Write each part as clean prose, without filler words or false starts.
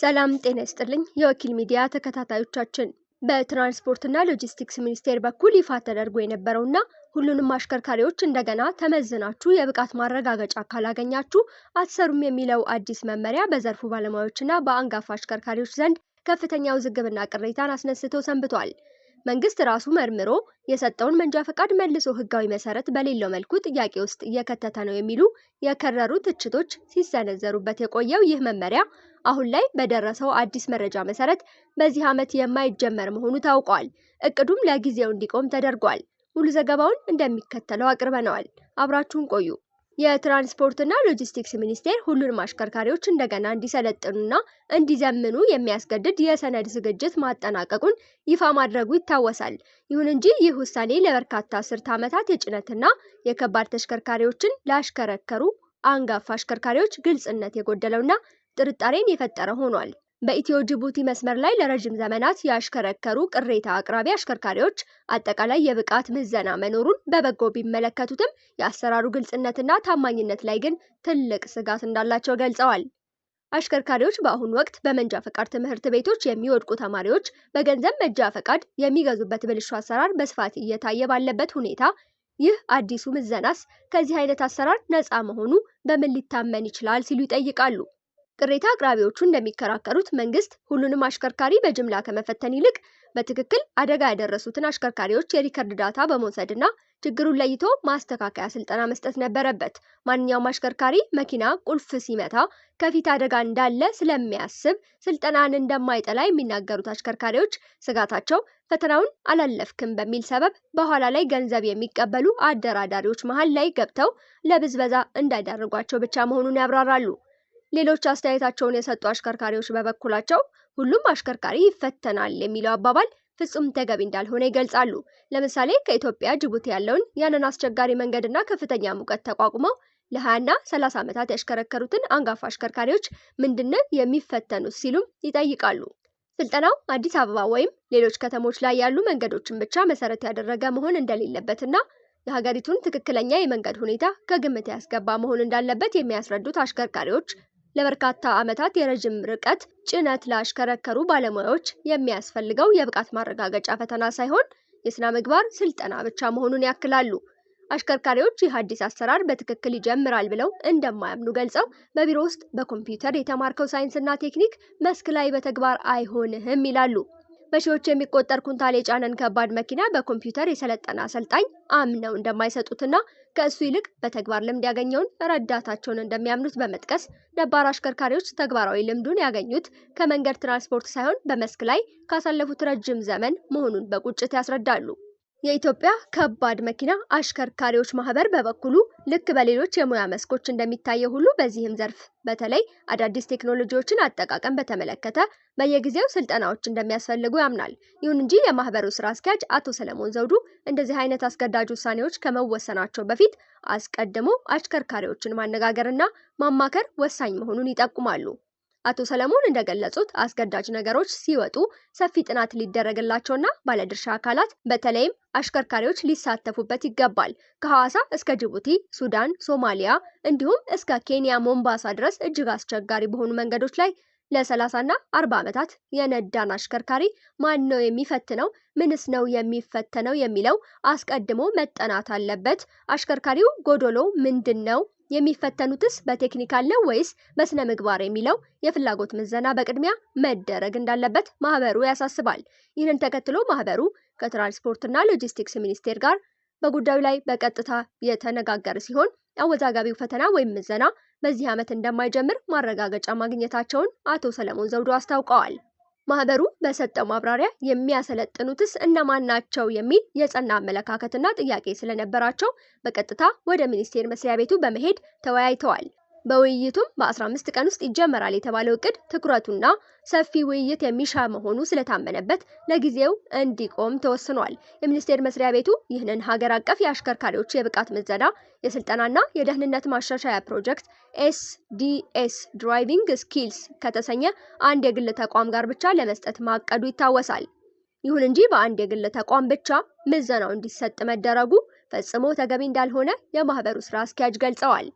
ሰላም ጤና ይስጥልኝ የወኪል ሚዲያ ተከታታዮቻችን በትራንስፖርትና ሎጂስቲክስ ሚኒስቴር በኩል ይፋ ተደርጎ የነበረውና ሁሉንም አሽከርካሪዎች እንደገና ተመዝናችሁ የብቃት ማረጋገጫ ካላገኛችሁ አትሰሩም የሚለው አዲስ መመሪያ በዘርፉ ባለሙያዎችና በአንጋፋ አሽከርካሪዎች ዘንድ ከፍተኛ ውዝግብና ቅሬታን አስነስቶ ሰንብቷል። መንግስት ራሱ መርምሮ የሰጠውን መንጃ ፈቃድ መልሶ ህጋዊ መሰረት በሌለው መልኩ ጥያቄ ውስጥ እየከተተ ነው የሚሉ የከረሩ ትችቶች ሲሰነዘሩበት የቆየው ይህ መመሪያ አሁን ላይ በደረሰው አዲስ መረጃ መሰረት በዚህ ዓመት የማይጀመር መሆኑ ታውቋል። እቅዱም ለጊዜው እንዲቆም ተደርጓል። ሙሉ ዘገባውን እንደሚከተለው አቅርበነዋል። አብራችሁን ቆዩ። የትራንስፖርትና ሎጂስቲክስ ሚኒስቴር ሁሉንም አሽከርካሪዎች እንደገና እንዲሰለጥኑና እንዲዘምኑ የሚያስገድድ የሰነድ ዝግጅት ማጠናቀቁን ይፋ ማድረጉ ይታወሳል። ይሁን እንጂ ይህ ውሳኔ ለበርካታ አስርት ዓመታት የጭነትና የከባድ ተሽከርካሪዎችን ላሽከረከሩ አንጋፋ አሽከርካሪዎች ግልጽነት የጎደለውና ጥርጣሬን የፈጠረ ሆኗል። በኢትዮ ጅቡቲ መስመር ላይ ለረጅም ዘመናት ያሽከረከሩ ቅሬታ አቅራቢ አሽከርካሪዎች አጠቃላይ የብቃት ምዘና መኖሩን በበጎ ቢመለከቱትም የአሰራሩ ግልጽነትና ታማኝነት ላይ ግን ትልቅ ስጋት እንዳላቸው ገልጸዋል። አሽከርካሪዎች በአሁኑ ወቅት በመንጃ ፈቃድ ትምህርት ቤቶች የሚወድቁ ተማሪዎች በገንዘብ መንጃ ፈቃድ የሚገዙበት ብልሹ አሰራር በስፋት እየታየ ባለበት ሁኔታ ይህ አዲሱ ምዘናስ ከዚህ አይነት አሰራር ነፃ መሆኑ በምን ሊታመን ይችላል ሲሉ ይጠይቃሉ። ቅሬታ አቅራቢዎቹ እንደሚከራከሩት መንግስት ሁሉንም አሽከርካሪ በጅምላ ከመፈተን ይልቅ በትክክል አደጋ ያደረሱትን አሽከርካሪዎች የሪከርድ ዳታ በመውሰድና ችግሩን ለይቶ ማስተካከያ ስልጠና መስጠት ነበረበት። ማንኛውም አሽከርካሪ መኪና ቁልፍ ሲመታ ከፊት አደጋ እንዳለ ስለሚያስብ ስልጠናን እንደማይጠላ የሚናገሩት አሽከርካሪዎች ስጋታቸው ፈተናውን አላለፍክም በሚል ሰበብ በኋላ ላይ ገንዘብ የሚቀበሉ አደራዳሪዎች መሀል ላይ ገብተው ለብዝበዛ እንዳይዳርጓቸው ብቻ መሆኑን ያብራራሉ። ሌሎች አስተያየታቸውን የሰጡ አሽከርካሪዎች በበኩላቸው ሁሉም አሽከርካሪ ይፈተናል የሚለው አባባል ፍጹም ተገቢ እንዳልሆነ ይገልጻሉ። ለምሳሌ ከኢትዮጵያ ጅቡቲ ያለውን ያንን አስቸጋሪ መንገድና ከፍተኛ ሙቀት ተቋቁመው ለ20ና 30 ዓመታት ያሽከረከሩትን አንጋፋ አሽከርካሪዎች ምንድነው የሚፈተኑት ሲሉም ይጠይቃሉ። ስልጠናው አዲስ አበባ ወይም ሌሎች ከተሞች ላይ ያሉ መንገዶችን ብቻ መሰረት ያደረገ መሆን እንደሌለበትና የሀገሪቱን ትክክለኛ የመንገድ ሁኔታ ከግምት ያስገባ መሆን እንዳለበት የሚያስረዱት አሽከርካሪዎች ለበርካታ ዓመታት የረጅም ርቀት ጭነት ላሽከረከሩ ባለሙያዎች የሚያስፈልገው የብቃት ማረጋገጫ ፈተና ሳይሆን የስነ ምግባር ስልጠና ብቻ መሆኑን ያክላሉ። አሽከርካሪዎች ይህ አዲስ አሰራር በትክክል ይጀምራል ብለው እንደማያምኑ ገልጸው በቢሮ ውስጥ በኮምፒውተር የተማርከው ሳይንስና ቴክኒክ መስክ ላይ በተግባር አይሆንህም ይላሉ። በሺዎች የሚቆጠር ኩንታል የጫነን ከባድ መኪና በኮምፒውተር የሰለጠነ አሰልጣኝ አምነው እንደማይሰጡትና ከእሱ ይልቅ በተግባር ልምድ ያገኘውን ረዳታቸውን እንደሚያምኑት በመጥቀስ ነባር አሽከርካሪዎች ተግባራዊ ልምዱን ያገኙት ከመንገድ ትራንስፖርት ሳይሆን በመስክ ላይ ካሳለፉት ረጅም ዘመን መሆኑን በቁጭት ያስረዳሉ። የኢትዮጵያ ከባድ መኪና አሽከርካሪዎች ማህበር በበኩሉ ልክ በሌሎች የሙያ መስኮች እንደሚታየው ሁሉ በዚህም ዘርፍ በተለይ አዳዲስ ቴክኖሎጂዎችን አጠቃቀም በተመለከተ በየጊዜው ስልጠናዎች እንደሚያስፈልጉ ያምናል። ይሁን እንጂ የማህበሩ ስራ አስኪያጅ አቶ ሰለሞን ዘውዱ እንደዚህ አይነት አስገዳጅ ውሳኔዎች ከመወሰናቸው በፊት አስቀድሞ አሽከርካሪዎችን ማነጋገርና ማማከር ወሳኝ መሆኑን ይጠቁማሉ። አቶ ሰለሞን እንደገለጹት አስገዳጅ ነገሮች ሲወጡ ሰፊ ጥናት ሊደረግላቸውና ባለድርሻ አካላት በተለይም አሽከርካሪዎች ሊሳተፉበት ይገባል። ከሐዋሳ እስከ ጅቡቲ፣ ሱዳን፣ ሶማሊያ እንዲሁም እስከ ኬንያ ሞምባሳ ድረስ እጅግ አስቸጋሪ በሆኑ መንገዶች ላይ ለ30ና 40 ዓመታት የነዳን አሽከርካሪ ማን ነው የሚፈትነው? ምንስ ነው የሚፈተነው የሚለው አስቀድሞ መጠናት አለበት። አሽከርካሪው ጎዶሎ ምንድነው? የሚፈተኑትስ በቴክኒካል ነው ወይስ በስነ ምግባር የሚለው የፍላጎት ምዘና በቅድሚያ መደረግ እንዳለበት ማህበሩ ያሳስባል። ይህንን ተከትሎ ማህበሩ ከትራንስፖርትና ሎጂስቲክስ ሚኒስቴር ጋር በጉዳዩ ላይ በቀጥታ የተነጋገረ ሲሆን አወዛጋቢው ፈተና ወይም ምዘና በዚህ ዓመት እንደማይጀምር ማረጋገጫ ማግኘታቸውን አቶ ሰለሞን ዘውዱ አስታውቀዋል። ማህበሩ በሰጠው ማብራሪያ የሚያሰለጥኑትስ እነማን ናቸው የሚል የጸና አመለካከትና ጥያቄ ስለነበራቸው በቀጥታ ወደ ሚኒስቴር መስሪያ ቤቱ በመሄድ ተወያይተዋል። በውይይቱም በ15 ቀን ውስጥ ይጀመራል የተባለው እቅድ ትኩረቱና ሰፊ ውይይት የሚሻ መሆኑ ስለታመነበት ለጊዜው እንዲቆም ተወስኗል። የሚኒስቴር መስሪያ ቤቱ ይህንን ሀገር አቀፍ የአሽከርካሪዎች የብቃት ምዘና የስልጠናና የደህንነት ማሻሻያ ፕሮጀክት SDS ድራይቪንግ ስኪልስ ከተሰኘ አንድ የግል ተቋም ጋር ብቻ ለመስጠት ማቀዱ ይታወሳል። ይሁን እንጂ በአንድ የግል ተቋም ብቻ ምዘናው እንዲሰጥ መደረጉ ፈጽሞ ተገቢ እንዳልሆነ የማህበሩ ስራ አስኪያጅ ገልጸዋል።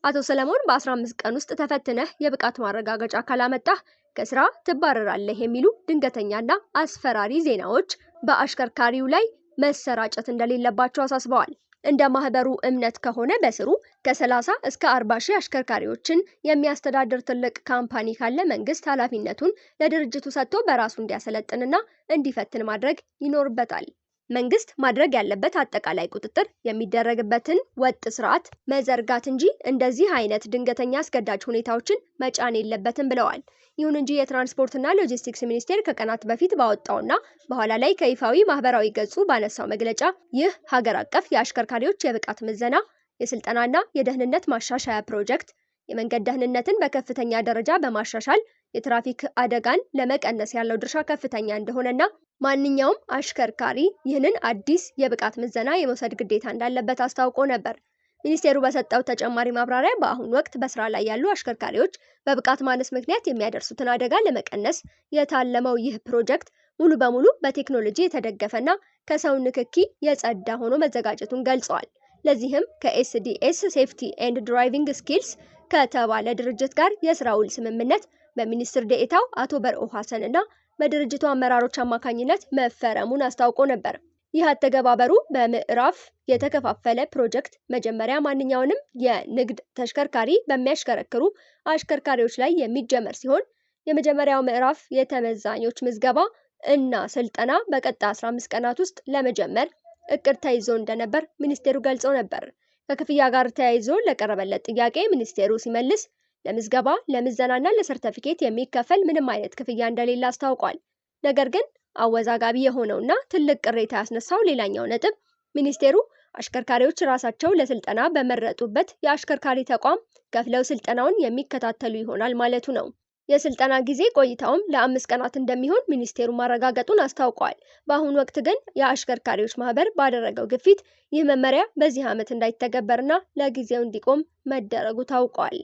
አቶ ሰለሞን በ15 ቀን ውስጥ ተፈትነህ የብቃት ማረጋገጫ ካላመጣህ ከስራ ትባረራለህ የሚሉ ድንገተኛና አስፈራሪ ዜናዎች በአሽከርካሪው ላይ መሰራጨት እንደሌለባቸው አሳስበዋል። እንደ ማህበሩ እምነት ከሆነ በስሩ ከ30 እስከ 40 ሺህ አሽከርካሪዎችን የሚያስተዳድር ትልቅ ካምፓኒ ካለ መንግስት ኃላፊነቱን ለድርጅቱ ሰጥቶ በራሱ እንዲያሰለጥንና እንዲፈትን ማድረግ ይኖርበታል። መንግስት ማድረግ ያለበት አጠቃላይ ቁጥጥር የሚደረግበትን ወጥ ስርዓት መዘርጋት እንጂ እንደዚህ አይነት ድንገተኛ አስገዳጅ ሁኔታዎችን መጫን የለበትም ብለዋል። ይሁን እንጂ የትራንስፖርትና ሎጂስቲክስ ሚኒስቴር ከቀናት በፊት ባወጣውና በኋላ ላይ ከይፋዊ ማህበራዊ ገጹ ባነሳው መግለጫ ይህ ሀገር አቀፍ የአሽከርካሪዎች የብቃት ምዘና፣ የስልጠናና የደህንነት ማሻሻያ ፕሮጀክት የመንገድ ደህንነትን በከፍተኛ ደረጃ በማሻሻል የትራፊክ አደጋን ለመቀነስ ያለው ድርሻ ከፍተኛ እንደሆነና ማንኛውም አሽከርካሪ ይህንን አዲስ የብቃት ምዘና የመውሰድ ግዴታ እንዳለበት አስታውቆ ነበር። ሚኒስቴሩ በሰጠው ተጨማሪ ማብራሪያ በአሁኑ ወቅት በስራ ላይ ያሉ አሽከርካሪዎች በብቃት ማነስ ምክንያት የሚያደርሱትን አደጋ ለመቀነስ የታለመው ይህ ፕሮጀክት ሙሉ በሙሉ በቴክኖሎጂ የተደገፈና ከሰው ንክኪ የጸዳ ሆኖ መዘጋጀቱን ገልጸዋል። ለዚህም ከኤስዲኤስ ሴፍቲ ኤንድ ድራይቪንግ ስኪልስ ከተባለ ድርጅት ጋር የስራ ውል ስምምነት በሚኒስትር ዴኤታው አቶ በርኦ ሐሰን እና በድርጅቱ አመራሮች አማካኝነት መፈረሙን አስታውቆ ነበር። ይህ አተገባበሩ በምዕራፍ የተከፋፈለ ፕሮጀክት መጀመሪያ ማንኛውንም የንግድ ተሽከርካሪ በሚያሽከረክሩ አሽከርካሪዎች ላይ የሚጀመር ሲሆን የመጀመሪያው ምዕራፍ የተመዛኞች ምዝገባ እና ስልጠና በቀጣይ 15 ቀናት ውስጥ ለመጀመር እቅድ ተይዞ እንደነበር ሚኒስቴሩ ገልጾ ነበር። ከክፍያ ጋር ተያይዞ ለቀረበለት ጥያቄ ሚኒስቴሩ ሲመልስ ለምዝገባ፣ ለምዘናና ለሰርተፊኬት የሚከፈል ምንም አይነት ክፍያ እንደሌለ አስታውቋል። ነገር ግን አወዛጋቢ የሆነውና ትልቅ ቅሬታ ያስነሳው ሌላኛው ነጥብ ሚኒስቴሩ አሽከርካሪዎች ራሳቸው ለስልጠና በመረጡበት የአሽከርካሪ ተቋም ከፍለው ስልጠናውን የሚከታተሉ ይሆናል ማለቱ ነው። የስልጠና ጊዜ ቆይታውም ለ5 ቀናት እንደሚሆን ሚኒስቴሩ ማረጋገጡን አስታውቋል። በአሁኑ ወቅት ግን የአሽከርካሪዎች ማህበር ባደረገው ግፊት ይህ መመሪያ በዚህ ዓመት እንዳይተገበርና ለጊዜው እንዲቆም መደረጉ ታውቋል።